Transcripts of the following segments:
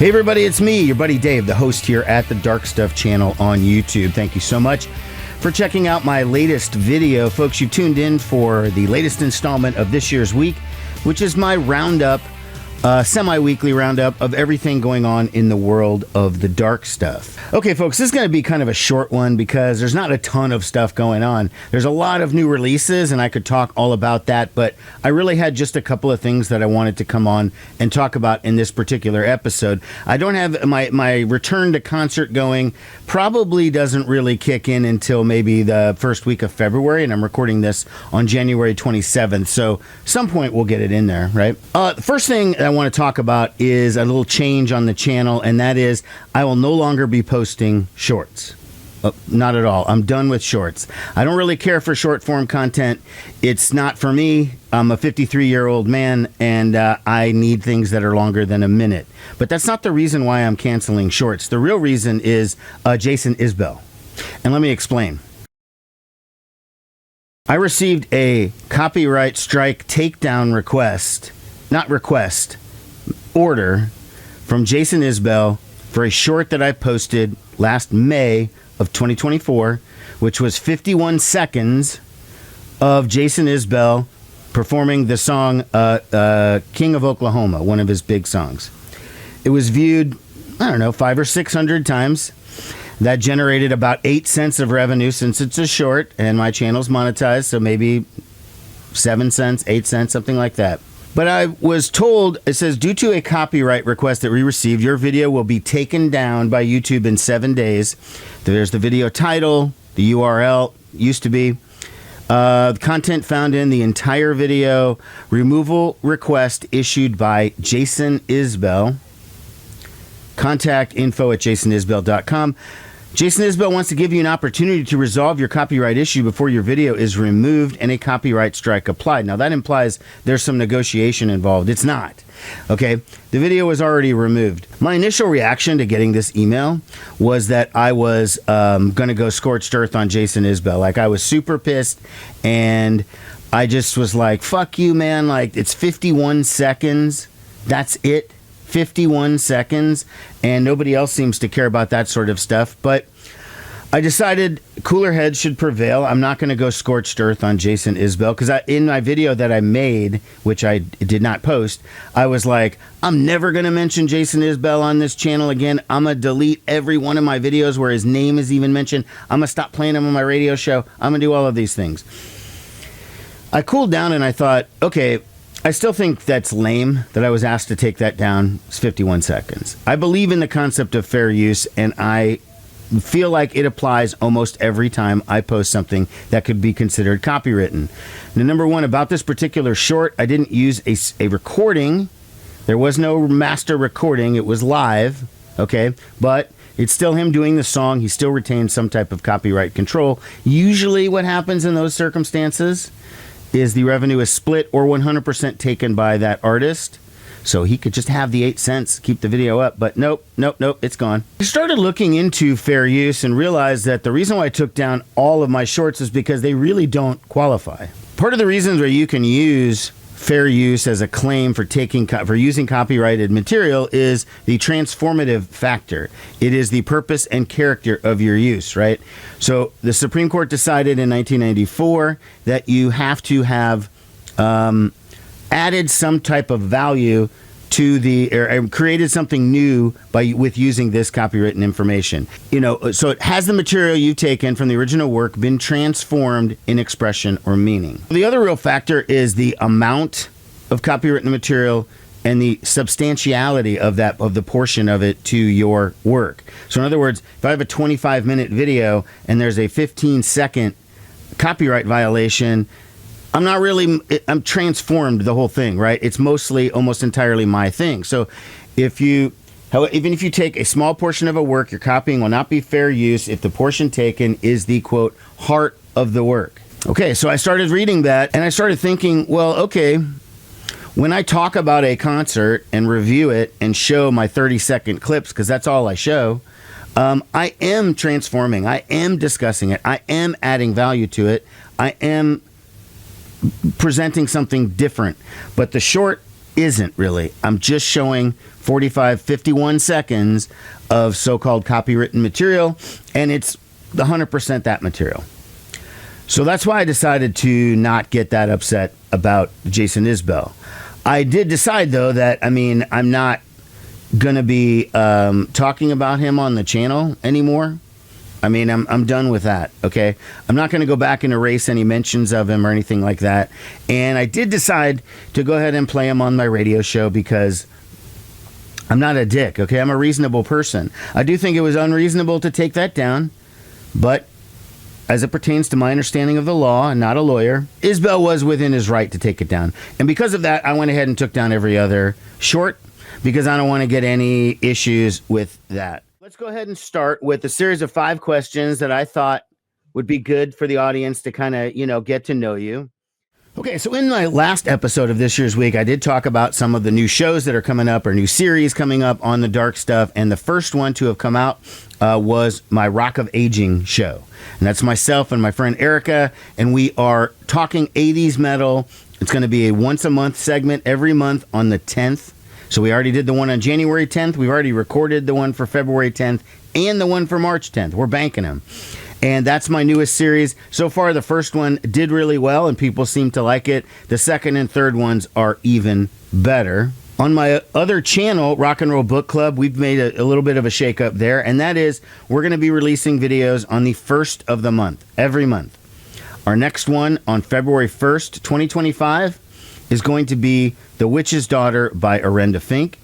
Hey everybody, it's me, your buddy Dave, the host here at the Dark Stuff channel on YouTube. Thank you so much for checking out my latest video. Folks, you tuned in for the latest installment of this year's week, which is my roundup, semi-weekly roundup of everything going on in the world of the dark stuff. Okay, folks, this is going to be kind of a short one because there's not a ton of stuff going on. There's a lot of new releases, and I could talk all about that, but I really had just a couple of things that I wanted to come on and talk about in this particular episode. I don't have my return to concert going probably doesn't really kick in until maybe the first week of February, and I'm recording this on January 27th, so some point we'll get it in there, right? The first thing I want to talk about is a little change on the channel, and that is I will no longer be posting shorts. Not at all. I'm done with shorts. I don't really care for short form content. It's not for me. I'm a 53-year-old man, and I need things that are longer than a minute. But that's not the reason why I'm canceling shorts. The real reason is Jason Isbell. And let me explain. I received a copyright strike takedown order from Jason Isbell for a short that I posted last May of 2024, which was 51 seconds of Jason Isbell performing the song King of Oklahoma, one of his big songs. It was viewed, 500 or 600 times. That generated about 8 cents of revenue since it's a short, and my channel's monetized, so maybe 7 cents, 8 cents, something like that. But I was told, it says, due to a copyright request that we received, your video will be taken down by YouTube in 7 days. There's the video title, the URL, used to be. Content found in the entire video. Removal request issued by Jason Isbell. Contact info@jasonisbell.com. Jason Isbell wants to give you an opportunity to resolve your copyright issue before your video is removed and a copyright strike applied. Now, that implies there's some negotiation involved. It's not. Okay, the video was already removed. My initial reaction to getting this email was that I was going to go scorched earth on Jason Isbell. Like, I was super pissed, and I just was like, fuck you, man. Like, it's 51 seconds. That's it. 51 seconds, and nobody else seems to care about that sort of stuff. But I decided cooler heads should prevail. I'm not going to go scorched earth on Jason Isbell, because in my video that I made, which I did not post, I was like, I'm never going to mention Jason Isbell on this channel again. I'm going to delete every one of my videos where his name is even mentioned. I'm going to stop playing him on my radio show. I'm going to do all of these things. I cooled down and I thought, okay, I still think that's lame that I was asked to take that down. It's 51 seconds. I believe in the concept of fair use, and I feel like it applies almost every time I post something that could be considered copywritten. Now, number one, about this particular short, I didn't use a recording. There was no master recording. It was live, okay? But it's still him doing the song. He still retains some type of copyright control. Usually what happens in those circumstances is the revenue is split or 100% taken by that artist. So he could just have the 8 cents, keep the video up. But nope, it's gone. I started looking into fair use and realized that the reason why I took down all of my shorts is because they really don't qualify. Part of the reasons where you can use fair use as a claim for using copyrighted material is the transformative factor. It is the purpose and character of your use, right? So the Supreme Court decided in 1994 that you have to have added some type of value to or created something new with using this copywritten information. So it has the material you've taken from the original work been transformed in expression or meaning. The other real factor is the amount of copywritten material and the substantiality of the portion of it to your work. So in other words, if I have a 25-minute video and there's a 15-second copyright violation, I'm transformed the whole thing, right? It's mostly, almost entirely my thing. So even if you take a small portion of a work, your copying will not be fair use if the portion taken is the, quote, heart of the work. Okay, so I started reading that, and I started thinking, well, okay, when I talk about a concert and review it and show my 30-second clips, because that's all I show, I am transforming. I am discussing it. I am adding value to it. I am presenting something different. But the short isn't really. I'm just showing 45, 51 seconds of so-called copywritten material, and it's 100% that material. So that's why I decided to not get that upset about Jason Isbell. I did decide, though, that, I'm not going to be talking about him on the channel anymore. I'm done with that, okay? I'm not going to go back and erase any mentions of him or anything like that. And I did decide to go ahead and play him on my radio show because I'm not a dick, okay? I'm a reasonable person. I do think it was unreasonable to take that down, but as it pertains to my understanding of the law, and not a lawyer, Isbell was within his right to take it down. And because of that, I went ahead and took down every other short because I don't want to get any issues with that. Let's go ahead and start with a series of 5 questions that I thought would be good for the audience to kind of, get to know you. Okay, so in my last episode of this year's week, I did talk about some of the new shows that are coming up or new series coming up on the dark stuff. And the first one to have come out was my Rock of Aging show. And that's myself and my friend Erica. And we are talking 80s metal. It's going to be a once a month segment every month on the 10th. So we already did the one on January 10th. We've already recorded the one for February 10th and the one for March 10th. We're banking them. And that's my newest series. So far, the first one did really well, and people seem to like it. The second and third ones are even better. On my other channel, Rock and Roll Book Club, we've made a little bit of a shakeup there, and that is we're going to be releasing videos on the first of the month, every month. Our next one on February 1st, 2025, is going to be The Witch's Daughter by Arenda Fink.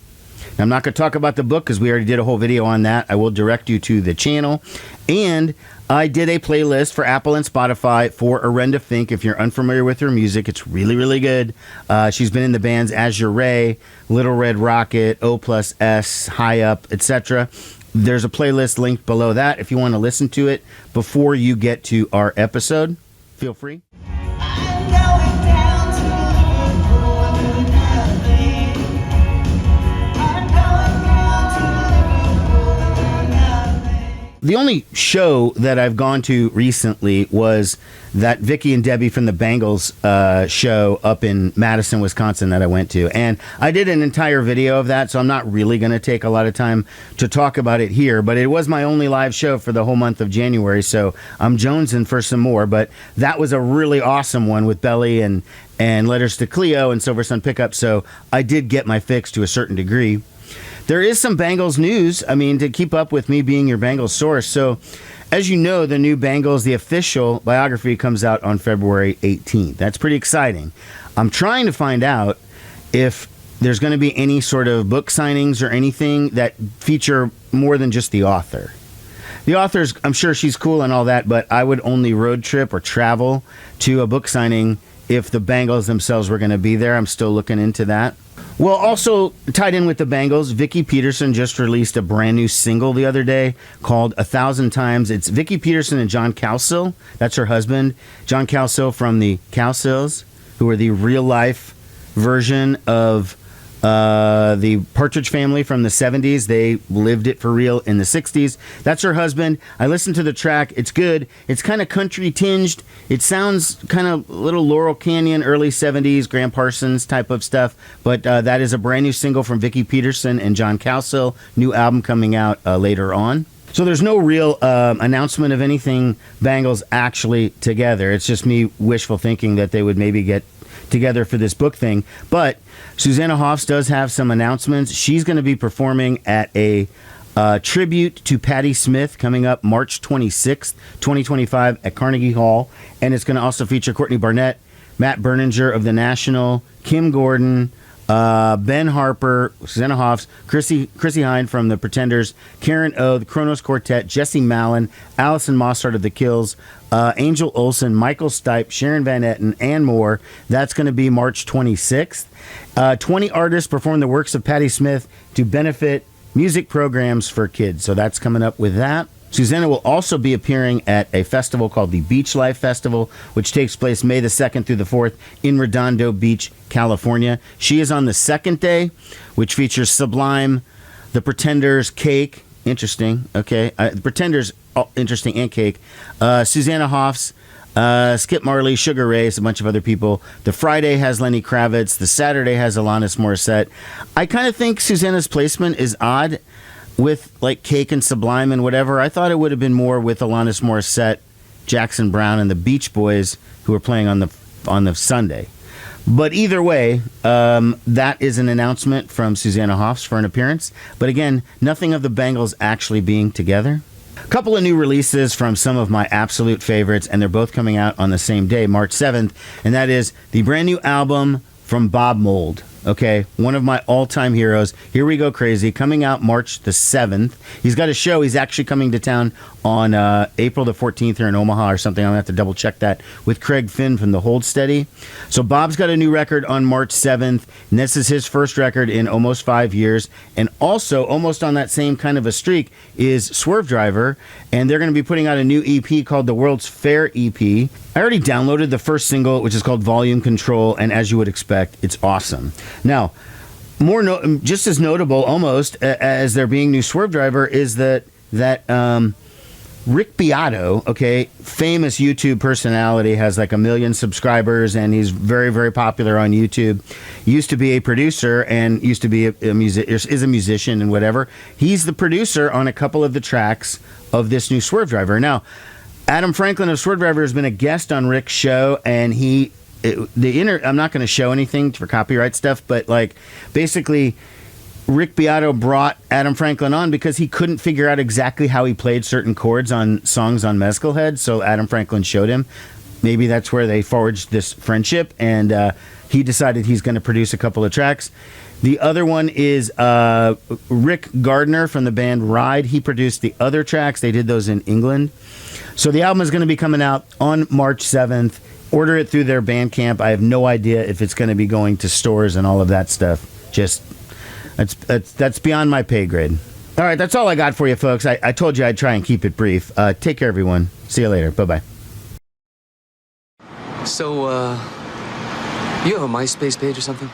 Now, I'm not going to talk about the book because we already did a whole video on that. I will direct you to the channel. And I did a playlist for Apple and Spotify for Arenda Fink. If you're unfamiliar with her music, it's really, really good. She's been in the bands Azure Ray, Little Red Rocket, O+S, High Up, etc. There's a playlist linked below that if you want to listen to it before you get to our episode. Feel free. The only show that I've gone to recently was that Vicky and Debbie from the Bangles show up in Madison, Wisconsin that I went to. And I did an entire video of that, so I'm not really going to take a lot of time to talk about it here. But it was my only live show for the whole month of January, so I'm jonesing for some more. But that was a really awesome one with Belly and Letters to Cleo and Silver Sun Pickup, so I did get my fix to a certain degree. There is some Bangles news, to keep up with me being your Bangles source. So, as you know, the new Bangles, the official biography, comes out on February 18th. That's pretty exciting. I'm trying to find out if there's going to be any sort of book signings or anything that feature more than just the author. The author's, I'm sure she's cool and all that, but I would only road trip or travel to a book signing if the Bangles themselves were going to be there. I'm still looking into that. Well, also tied in with the Bangles, Vicki Peterson just released a brand new single the other day called 1,000 Times. It's Vicki Peterson and John Cowsill. That's her husband. John Cowsill from the Cowsills, who are the real-life version of the Partridge Family from the 70s. They lived it for real in the 60s. That's her husband. I listened to the track. It's good. It's kind of country tinged. It sounds kind of little Laurel Canyon, early 70s, Graham Parsons type of stuff. But that is a brand new single from Vicki Peterson and John Cowsill. New album coming out later on. So there's no real announcement of anything Bangles actually together. It's just me wishful thinking that they would maybe get together for this book thing. But Susanna Hoffs does have some announcements. She's going to be performing at a tribute to Patti Smith coming up March 26th, 2025 at Carnegie Hall. And it's going to also feature Courtney Barnett, Matt Berninger of The National, Kim Gordon, Ben Harper, Susanna Hoffs, Chrissy Hine from The Pretenders, Karen O, the Kronos Quartet, Jesse Malin, Allison Mossart of The Kills, Angel Olsen, Michael Stipe, Sharon Van Etten, and more. That's going to be March 26th. 20 artists perform the works of Patti Smith to benefit music programs for kids. So that's coming up with that. Susanna will also be appearing at a festival called the Beach Life Festival, which takes place May the 2nd through the 4th in Redondo Beach, California. She is on the second day, which features Sublime, The Pretenders, Cake. Interesting. Okay. The Pretenders, interesting, and Cake. Susanna Hoffs, Skip Marley, Sugar Ray, a bunch of other people. The Friday has Lenny Kravitz. The Saturday has Alanis Morissette. I kind of think Susanna's placement is odd with like Cake and Sublime and whatever. I thought it would have been more with Alanis Morissette, Jackson Browne, and the Beach Boys who were playing on the Sunday. But either way, that is an announcement from Susanna Hoffs for an appearance. But again, nothing of the Bangles actually being together. A couple of new releases from some of my absolute favorites, and they're both coming out on the same day, March 7th, and that is the brand new album from Bob Mould. Okay, one of my all-time heroes. Here We Go Crazy, coming out March the 7th. He's got a show. He's actually coming to town on April the 14th here in Omaha or something. I'm going to have to double-check that with Craig Finn from the Hold Steady. So Bob's got a new record on March 7th, and this is his first record in almost 5 years. And also, almost on that same kind of a streak, is Swervedriver, and they're going to be putting out a new EP called the World's Fair EP. I already downloaded the first single, which is called Volume Control, and as you would expect, it's awesome. Now, just as notable almost as there being new Swervedriver is that Rick Beato, okay, famous YouTube personality, has like 1 million subscribers, and he's very, very popular on YouTube. Used to be a producer and used to be is a musician and whatever. He's the producer on a couple of the tracks of this new Swervedriver. Now, Adam Franklin of Swervedriver has been a guest on Rick's show, and I'm not going to show anything for copyright stuff, but like basically Rick Beato brought Adam Franklin on because he couldn't figure out exactly how he played certain chords on songs on Mezcal Head, so Adam Franklin showed him. Maybe that's where they forged this friendship, and he decided he's going to produce a couple of tracks. The other one is Rick Gardner from the band Ride. He produced the other tracks. They did those in England. So the album is going to be coming out on March 7th. Order it through their Bandcamp. I have no idea if it's going to be going to stores and all of that stuff. Just, that's beyond my pay grade. All right, that's all I got for you, folks. I told you I'd try and keep it brief. Take care, everyone. See you later. Bye-bye. So, you have a MySpace page or something?